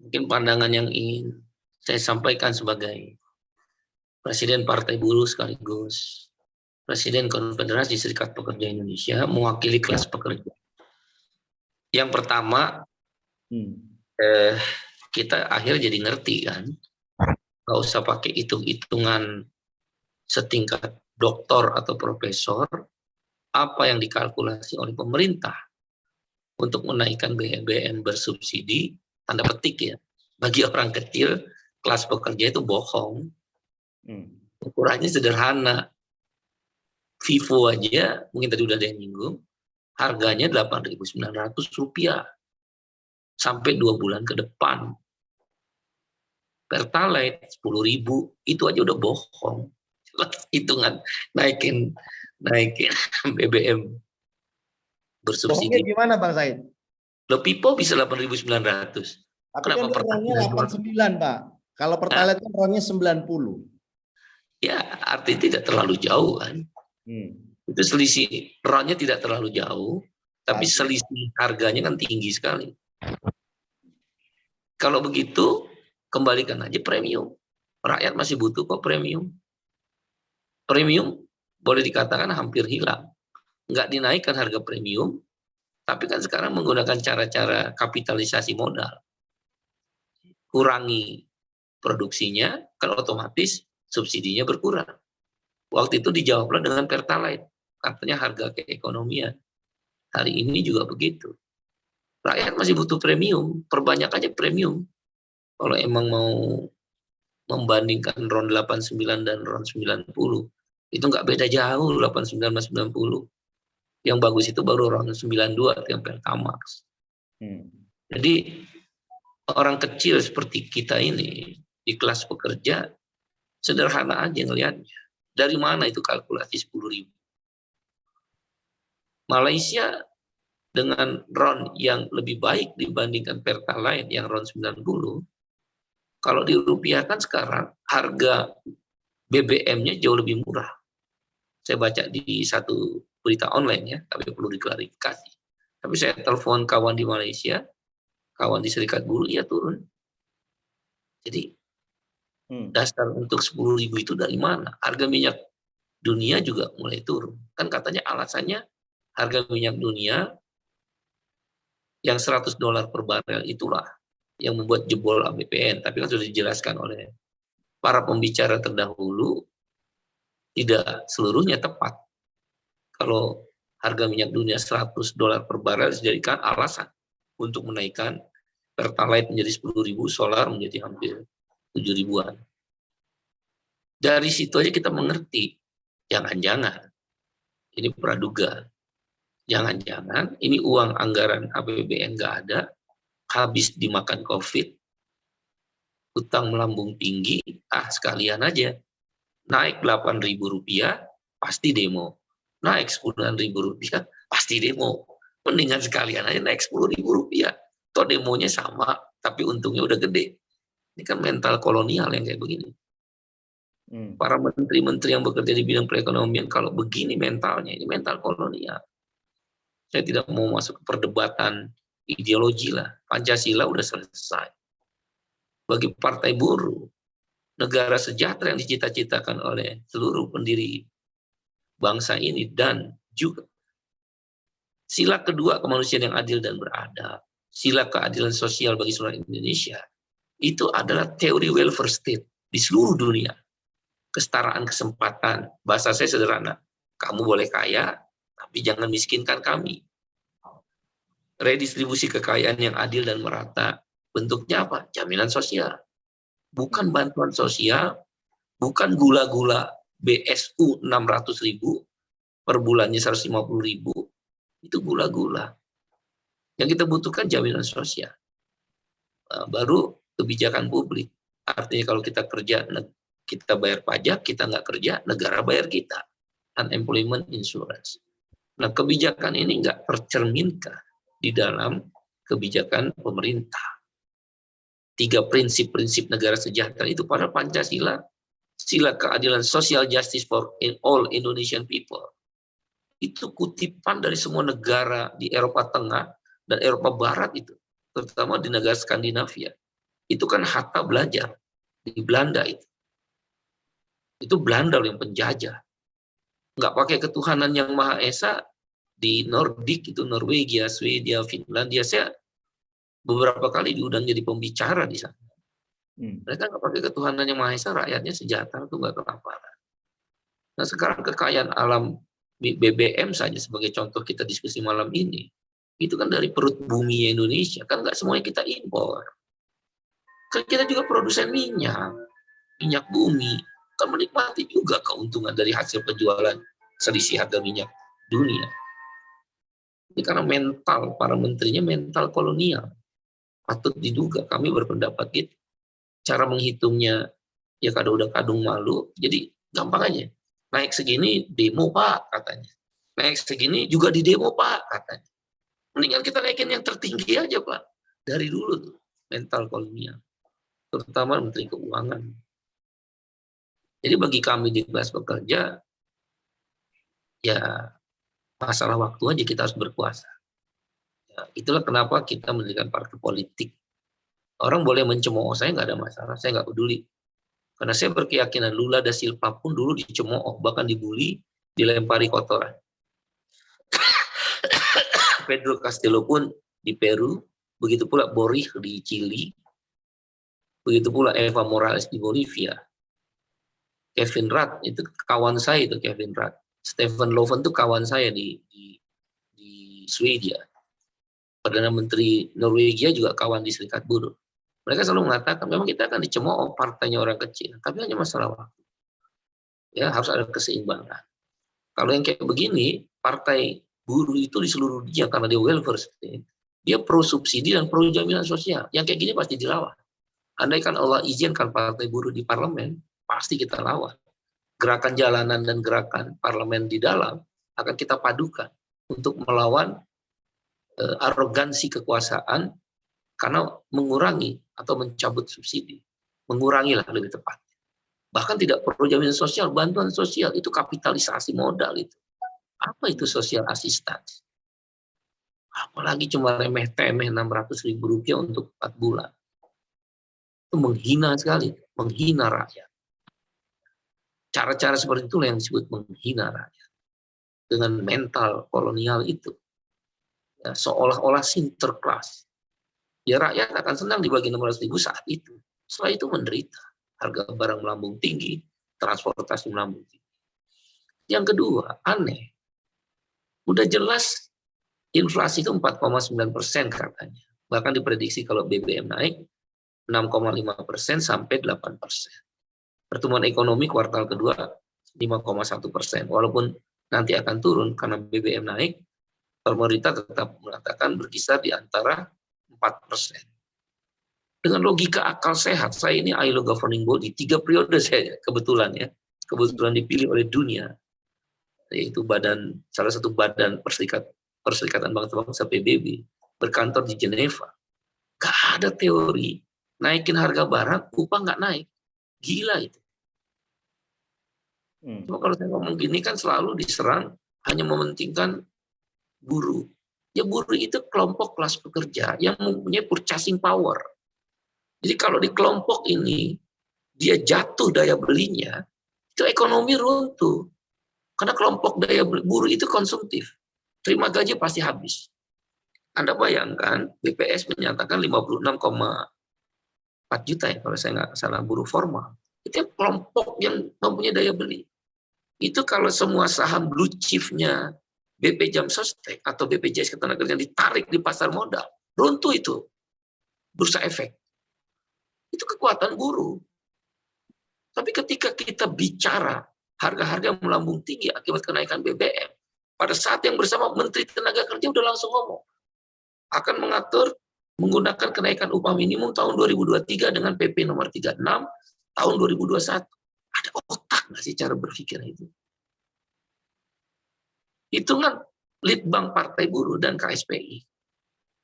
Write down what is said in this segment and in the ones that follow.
Mungkin pandangan yang ingin saya sampaikan sebagai Presiden Partai Buruh sekaligus Presiden Konfederasi Serikat Pekerja Indonesia mewakili kelas pekerja. Yang pertama, kita akhirnya jadi ngerti kan, nggak usah pakai hitung-hitungan setingkat doktor atau profesor, apa yang dikalkulasi oleh pemerintah untuk menaikkan BBM bersubsidi, tanda petik ya, bagi orang kecil, kelas pekerja itu bohong. Ukurannya sederhana. Vivo aja, mungkin tadi udah ada yang nyinggung, harganya Rp8.900 sampai 2 bulan ke depan. Pertalite 10.000, itu aja udah bohong. Hitungan naikin BBM bersubsidi. Bohongnya gimana Bang Said? Lo Pipo bisa 8.900. Tapi kenapa kan RON-nya 89 Pak. Kalau Pertalite kan RON-nya 90. Ya, artinya tidak terlalu jauh kan. Itu selisih RON-nya tidak terlalu jauh, tapi selisih harganya kan tinggi sekali. Kalau begitu, kembalikan aja premium. Rakyat masih butuh kok premium. Premium boleh dikatakan hampir hilang. Nggak dinaikkan harga premium, tapi kan sekarang menggunakan cara-cara kapitalisasi modal. Kurangi produksinya, kan otomatis subsidinya berkurang. Waktu itu dijawablah dengan Pertalite, katanya harga keekonomian. Hari ini juga begitu. Rakyat masih butuh premium, perbanyak aja premium. Kalau emang mau membandingkan RON 89 dan RON 90, itu nggak beda jauh 89 sama 90. Yang bagus itu baru RON 92 yang Pertamax. Jadi orang kecil seperti kita ini di kelas pekerja sederhana aja ngelihatnya. Dari mana itu kalkulasi 10.000? Malaysia dengan RON yang lebih baik dibandingkan Pertalite yang RON 90, kalau dirupiahkan sekarang harga BBM-nya jauh lebih murah. Saya baca di satu berita online ya, tapi perlu diklarifikasi. Tapi saya telepon kawan di Malaysia, kawan di Serikat Buruh, ya turun. Jadi dasar untuk 10.000 itu dari mana? Harga minyak dunia juga mulai turun. Kan katanya alasannya harga minyak dunia yang $100 per barel itulah yang membuat jebol APBN. Tapi kan sudah dijelaskan oleh para pembicara terdahulu, tidak seluruhnya tepat. Kalau harga minyak dunia $100 per barel dijadikan alasan untuk menaikkan Pertalite menjadi 10.000, solar menjadi hampir 7.000-an. Dari situ aja kita mengerti, jangan-jangan ini praduga, jangan-jangan ini uang anggaran APBN nggak ada, habis dimakan COVID, utang melambung tinggi, sekalian aja naik Rp8.000 pasti demo, naik Rp9.000 pasti demo, mendingan sekalian aja naik Rp10.000, toh demonya sama tapi untungnya udah gede. Ini kan mental kolonial yang kayak begini. Para menteri-menteri yang bekerja di bidang perekonomian kalau begini mentalnya, ini mental kolonial. Saya tidak mau masuk ke perdebatan ideologi lah, Pancasila udah selesai. Bagi Partai Buruh, negara sejahtera yang dicita-citakan oleh seluruh pendiri bangsa ini, dan juga sila kedua kemanusiaan yang adil dan beradab, sila keadilan sosial bagi seluruh Indonesia, itu adalah teori welfare state di seluruh dunia. Kesetaraan kesempatan, bahasa saya sederhana, kamu boleh kaya, tapi jangan miskinkan kami. Redistribusi kekayaan yang adil dan merata, bentuknya apa? Jaminan sosial. Bukan bantuan sosial, bukan gula-gula BSU 600.000, per bulannya 150.000, itu gula-gula. Yang kita butuhkan jaminan sosial. Baru kebijakan publik. Artinya kalau kita kerja, kita bayar pajak, kita nggak kerja, negara bayar kita. Unemployment insurance. Nah, kebijakan ini nggak tercerminkan di dalam kebijakan pemerintah. 3 prinsip-prinsip negara sejahtera itu pada Pancasila, sila keadilan social justice for all Indonesian people. Itu kutipan dari semua negara di Eropa Tengah dan Eropa Barat itu, terutama di negara Skandinavia. Itu kan Hatta belajar di Belanda itu. Itu Belanda yang penjajah. Nggak pakai ketuhanan yang Maha Esa di Nordik itu, Norwegia, Swedia, Finlandia. Saya beberapa kali diundang jadi pembicara di sana. Mereka nggak pakai ketuhanan yang Maha Esa, rakyatnya sejahtera tuh nggak kelaparan. Nah sekarang kekayaan alam BBM saja sebagai contoh kita diskusi malam ini, itu kan dari perut bumi Indonesia, kan nggak semuanya kita impor. Kan kita juga produsen minyak bumi, kan menikmati juga keuntungan dari hasil penjualan selisih harga minyak dunia. Ini karena mental para menterinya mental kolonial. Patut diduga, kami berpendapat gitu. Cara menghitungnya ya kadang udah kadung malu, jadi gampang aja. Naik segini demo Pak katanya. Naik segini juga di demo Pak katanya. Mendingan kita naikin yang tertinggi aja Pak. Dari dulu tuh mental kolonial. Terutama Menteri Keuangan. Jadi bagi kami di kelas pekerja, ya masalah waktu aja kita harus berkuasa. Ya, itulah kenapa kita mendirikan partai politik. Orang boleh mencemooh saya, nggak ada masalah, saya nggak peduli. Karena saya berkeyakinan Lula da Silva pun dulu dicemooh, bahkan dibully, dilempari kotoran. Pedro Castillo pun di Peru, begitu pula Boric di Chili, begitu pula Eva Morales di Bolivia. Kevin Rudd itu kawan saya itu Kevin Rudd. Stephen Löfven itu kawan saya di Swedia. Perdana Menteri Norwegia juga kawan di Serikat Buruh. Mereka selalu mengatakan memang kita akan dicemooh partainya orang kecil, tapi hanya masalah waktu. Ya harus ada keseimbangan. Kalau yang kayak begini, partai buruh itu di seluruh dunia karena dia welfare state, dia pro subsidi dan pro jaminan sosial. Yang kayak gini pasti dilawan. Andaikan Allah izinkan partai buruh di parlemen, pasti kita lawan. Gerakan jalanan dan gerakan parlemen di dalam akan kita padukan untuk melawan arogansi kekuasaan karena mengurangi atau mencabut subsidi. Mengurangilah lebih tepat. Bahkan tidak perlu jaminan sosial, bantuan sosial itu kapitalisasi modal itu. Apa itu social assistance? Apalagi cuma remeh-temeh 600.000 rupiah untuk 4 bulan. Itu menghina sekali, menghina rakyat. Cara-cara seperti itulah yang disebut menghina rakyat. Dengan mental kolonial itu. Ya, seolah-olah sinterklas. Ya rakyat akan senang dibagi 600.000 saat itu. Setelah itu menderita. Harga barang melambung tinggi, transportasi melambung tinggi. Yang kedua, aneh. Udah jelas inflasi itu 4,9% katanya. Bahkan diprediksi kalau BBM naik 6,5% sampai 8%. Pertumbuhan ekonomi kuartal kedua 5,1%. Walaupun nanti akan turun karena BBM naik, pemerintah tetap mengatakan berkisar di antara 4%. Dengan logika akal sehat, saya ini ILO governing body, 3 periode saya kebetulan dipilih oleh dunia, yaitu salah satu badan Perserikatan Bangsa-Bangsa PBB, berkantor di Geneva. Gak ada teori naikin harga barang, upah nggak naik. Gila itu. Cuma kalau saya ngomong gini kan selalu diserang hanya mementingkan buruh. Ya buruh itu kelompok kelas pekerja yang mempunyai purchasing power. Jadi kalau di kelompok ini dia jatuh daya belinya, itu ekonomi runtuh. Karena kelompok daya beli buruh itu konsumtif. Terima gaji pasti habis. Anda bayangkan BPS menyatakan 56,4 juta ya kalau saya nggak salah buruh formal. Itu kelompok yang mempunyai daya beli. Itu kalau semua saham blue chip-nya BP Jam Sostek atau BPJS Ketenagakerjaan ditarik di pasar modal, runtuh itu bursa efek. Itu kekuatan buruh. Tapi ketika kita bicara harga-harga melambung tinggi akibat kenaikan BBM, pada saat yang bersama Menteri Tenaga Kerja udah langsung ngomong akan mengatur menggunakan kenaikan upah minimum tahun 2023 dengan PP nomor 36 tahun 2021. Ada otak nggak sih cara berpikir itu? Hitungan Litbang Partai Buruh dan KSPI.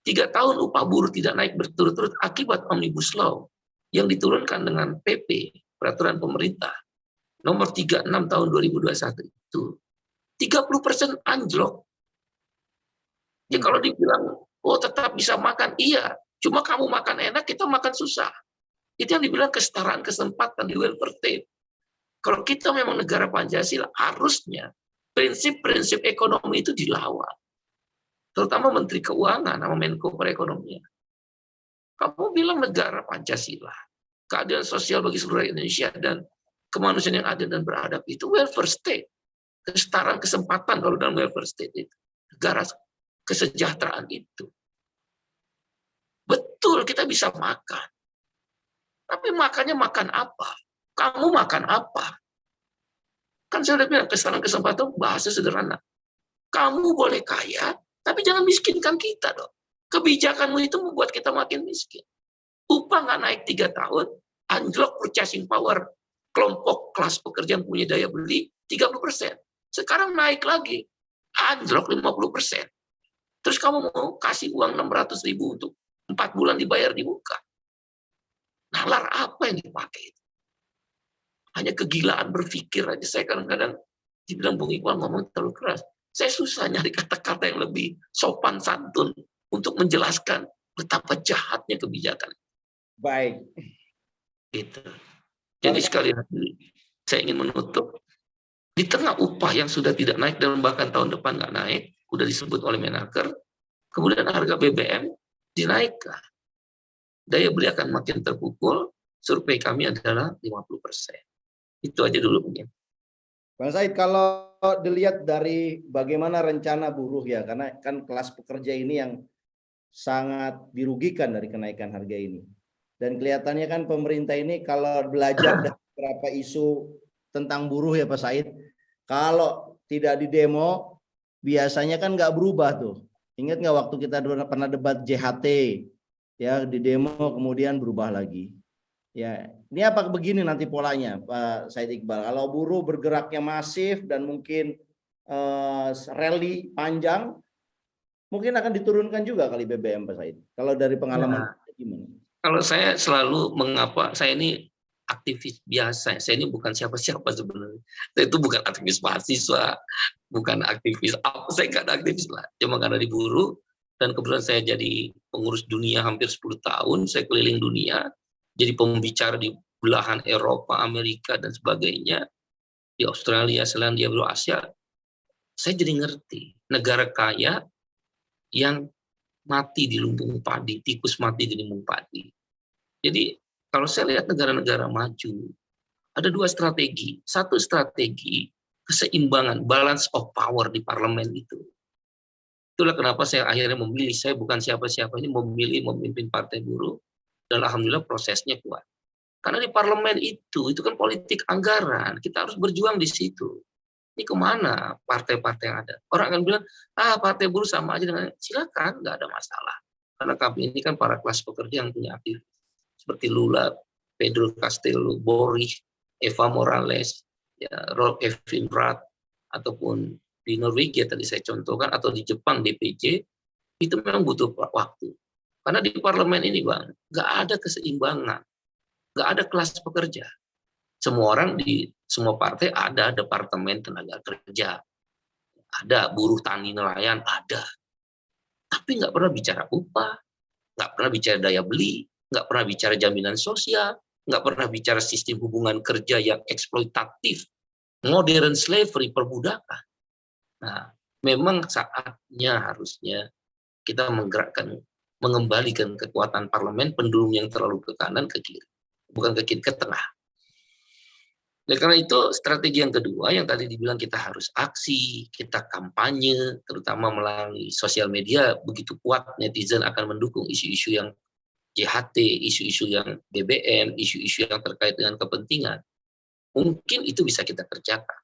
3 tahun upah buruh tidak naik berturut-turut akibat Omnibus Law yang diturunkan dengan PP, peraturan pemerintah, nomor 36 tahun 2021 itu, 30% anjlok. Ya kalau dibilang, oh tetap bisa makan, iya. Cuma kamu makan enak, kita makan susah. Itu yang dibilang kesetaraan kesempatan di welfare state. Kalau kita memang negara Pancasila, harusnya prinsip-prinsip ekonomi itu dilawan. Terutama Menteri Keuangan sama Menko Perekonomian. Kamu bilang negara Pancasila, keadilan sosial bagi seluruh rakyat Indonesia, dan kemanusiaan yang adil dan beradab, itu welfare state. Kesetaraan kesempatan kalau dalam welfare state itu. Negara kesejahteraan itu. Betul, kita bisa makan. Tapi makannya makan apa? Kamu makan apa? Kan saya udah bilang, kesetaraan kesempatan bahasa sederhana. Kamu boleh kaya, tapi jangan miskinkan kita dong. Kebijakanmu itu membuat kita makin miskin. Upah nggak naik 3 tahun, anjlok purchasing power kelompok kelas pekerja yang punya daya beli 30%. Sekarang naik lagi, anjlok 50%. Terus kamu mau kasih uang 600.000 untuk 4 bulan dibayar di muka. Nalar apa yang dipakai? Hanya kegilaan berpikir aja. Saya kadang-kadang dibilang Bung Iqbal ngomong terlalu keras. Saya susah nyari kata-kata yang lebih sopan santun untuk menjelaskan betapa jahatnya kebijakan. Baik. Gitu. Jadi sekali lagi saya ingin menutup, di tengah upah yang sudah tidak naik dan bahkan tahun depan nggak naik, udah disebut oleh Menaker, kemudian harga BBM dinaikkan. Daya beli akan makin terpukul, survei kami adalah 50%. Itu aja dulu mungkin. Bang Said, kalau dilihat dari bagaimana rencana buruh ya, karena kan kelas pekerja ini yang sangat dirugikan dari kenaikan harga ini. Dan kelihatannya kan pemerintah ini kalau belajar dari beberapa isu tentang buruh ya Pak Said, kalau tidak didemo biasanya kan nggak berubah tuh. Ingat nggak waktu kita pernah debat JHT, ya di demo kemudian berubah lagi. Ya, ini apa begini nanti polanya Pak Said Iqbal? Kalau buruh bergeraknya masif dan mungkin rally panjang, mungkin akan diturunkan juga kali BBM Pak Said. Kalau dari pengalaman gimana? Kalau saya selalu mengapa saya ini aktivis biasa, saya ini bukan siapa-siapa sebenarnya. Saya itu bukan aktivis mahasiswa, bukan aktivis apa, saya nggak ada aktivis lah. Cuma karena di buruh dan kebetulan saya jadi pengurus dunia hampir 10 tahun, saya keliling dunia, jadi pembicara di belahan Eropa, Amerika dan sebagainya, di Australia, Selandia Baru, Asia. Saya jadi ngerti negara kaya yang mati di lumbung padi, tikus mati di lumbung padi. Jadi kalau saya lihat negara-negara maju, ada 2 strategi. Satu strategi keseimbangan, balance of power di parlemen itu. Itulah kenapa saya akhirnya memilih, saya bukan siapa-siapa, ini memilih memimpin Partai Buruh, dan alhamdulillah prosesnya kuat. Karena di parlemen itu kan politik anggaran, kita harus berjuang di situ. Ini kemana partai-partai yang ada? Orang akan bilang, Partai Buruh sama aja dengan, silakan, nggak ada masalah. Karena kami ini kan para kelas pekerja yang punya aktif. Seperti Lula, Pedro Castillo, Boris, Eva Morales, ya, Rolf Evinbrad, ataupun di Norwegia tadi saya contohkan, atau di Jepang DPJ, itu memang butuh waktu. Karena di parlemen ini Bang, nggak ada keseimbangan, nggak ada kelas pekerja. Semua orang di semua partai ada departemen tenaga kerja, ada buruh tani nelayan, ada. Tapi nggak pernah bicara upah, nggak pernah bicara daya beli, nggak pernah bicara jaminan sosial, nggak pernah bicara sistem hubungan kerja yang eksploitatif, modern slavery, perbudakan. Nah, memang saatnya harusnya kita menggerakkan, mengembalikan kekuatan parlemen, pendulum yang terlalu ke kanan, ke kiri. Bukan ke kiri, ke tengah. Dan karena itu strategi yang kedua yang tadi dibilang kita harus aksi, kita kampanye, terutama melalui sosial media, begitu kuat netizen akan mendukung isu-isu yang JHT, isu-isu yang BBM, isu-isu yang terkait dengan kepentingan. Mungkin itu bisa kita kerjakan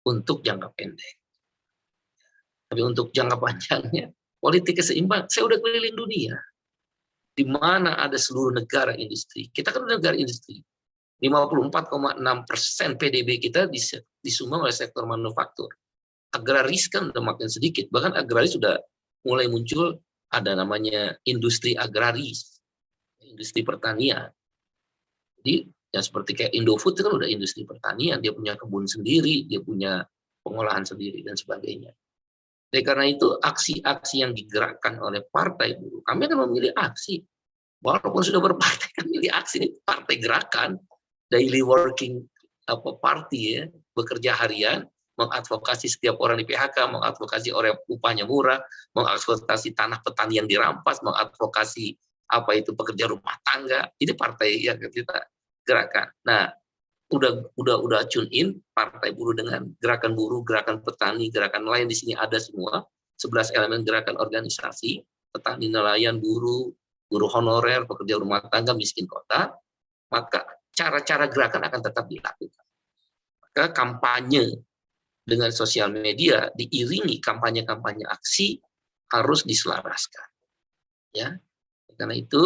untuk jangka pendek. Tapi untuk jangka panjangnya, politik keseimbangan, saya udah keliling dunia. Di mana ada seluruh negara industri. Kita kan negara industri. 54,6% PDB kita disumbang oleh sektor manufaktur. Agraris kan udah makin sedikit, bahkan agraris sudah mulai muncul, ada namanya industri agraris, industri pertanian. Jadi yang seperti kayak Indofood itu kan udah industri pertanian, dia punya kebun sendiri, dia punya pengolahan sendiri dan sebagainya. Jadi karena itu aksi-aksi yang digerakkan oleh Partai Buruh, kami akan memilih aksi. Walaupun sudah berpartai kan milih aksi, ini partai gerakan, daily working party ya, bekerja harian, mengadvokasi setiap orang di PHK, mengadvokasi orang upahnya murah, mengadvokasi tanah petani yang dirampas, mengadvokasi apa itu pekerja rumah tangga. Ini partai yang kita gerakan. Nah, udah tune in partai buruh dengan gerakan buruh, gerakan petani, gerakan nelayan, di sini ada semua 11 elemen gerakan organisasi, petani, nelayan, buruh honorer, pekerja rumah tangga, miskin kota. Maka cara-cara gerakan akan tetap dilakukan. Maka kampanye dengan sosial media diiringi kampanye-kampanye aksi harus diselaraskan. Ya, karena itu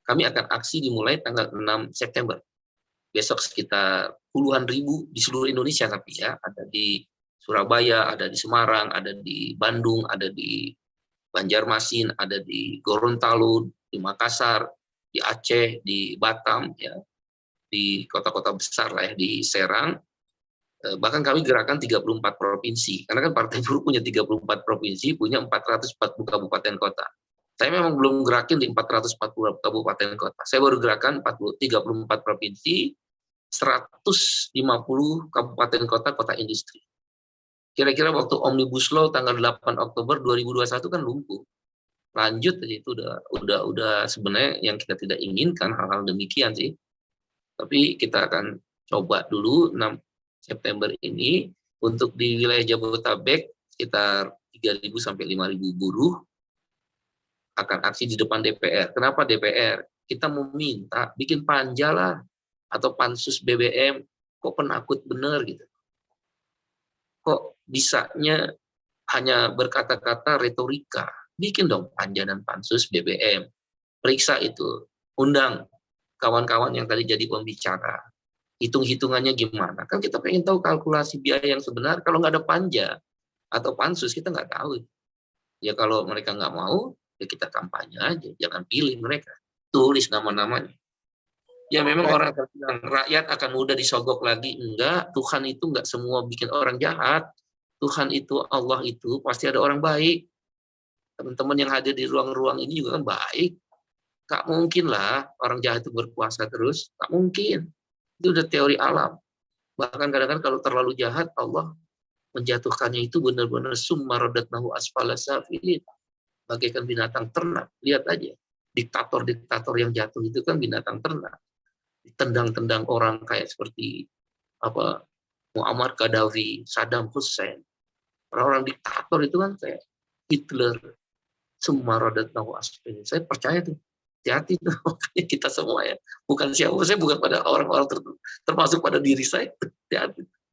kami akan aksi dimulai tanggal 6 September. Besok sekitar puluhan ribu di seluruh Indonesia, tapi ya ada di Surabaya, ada di Semarang, ada di Bandung, ada di Banjarmasin, ada di Gorontalo, di Makassar, di Aceh, di Batam, ya, di kota-kota besar lah ya, di Serang. Bahkan kami gerakan 34 provinsi, karena kan Partai Buruh punya 34 provinsi, punya 440 kabupaten kota. Saya memang belum gerakin di 440 kabupaten kota. Saya baru gerakan 34 provinsi, 150 kabupaten kota, kota industri. Kira-kira waktu Omnibus Law tanggal 8 Oktober 2021 kan lumpuh. Lanjut aja, itu udah sebenarnya yang kita tidak inginkan hal-hal demikian sih. Tapi kita akan coba dulu 6 September ini untuk di wilayah Jabodetabek sekitar 3.000 sampai 5.000 buruh akan aksi di depan DPR. Kenapa DPR? Kita mau minta bikin panja lah atau pansus BBM, kok penakut bener gitu. Kok bisanya hanya berkata-kata retorika. Bikin dong panja dan pansus BBM. Periksa itu. Undang kawan-kawan yang tadi jadi pembicara. Hitung-hitungannya gimana. Kan kita pengen tahu kalkulasi biaya yang sebenar. Kalau nggak ada panja atau pansus, kita nggak tahu. Ya kalau mereka nggak mau, ya kita kampanye aja. Jangan pilih mereka. Tulis nama-namanya. Ya memang orang akan bilang, rakyat akan mudah disogok lagi. Enggak, Tuhan itu enggak semua bikin orang jahat. Tuhan itu, Allah itu pasti ada orang baik. Teman-teman yang hadir di ruang-ruang ini juga kan baik. Gak mungkin lah orang jahat itu berkuasa terus. Gak mungkin. Itu udah teori alam. Bahkan kadang-kadang kalau terlalu jahat, Allah menjatuhkannya itu benar-benar summa radatnahu asfala safilin. Bagaikan binatang ternak. Lihat aja. Diktator-diktator yang jatuh itu kan binatang ternak. Tendang-tendang orang kayak seperti Muammar Gaddafi, Saddam Hussein. Orang-orang diktator itu kan kayak Hitler, semua rodat nahu asfin. Saya percaya tuh, hati-hati tuh, makanya kita semua ya. Bukan siapa, saya bukan pada orang-orang termasuk pada diri saya. Hati-hati.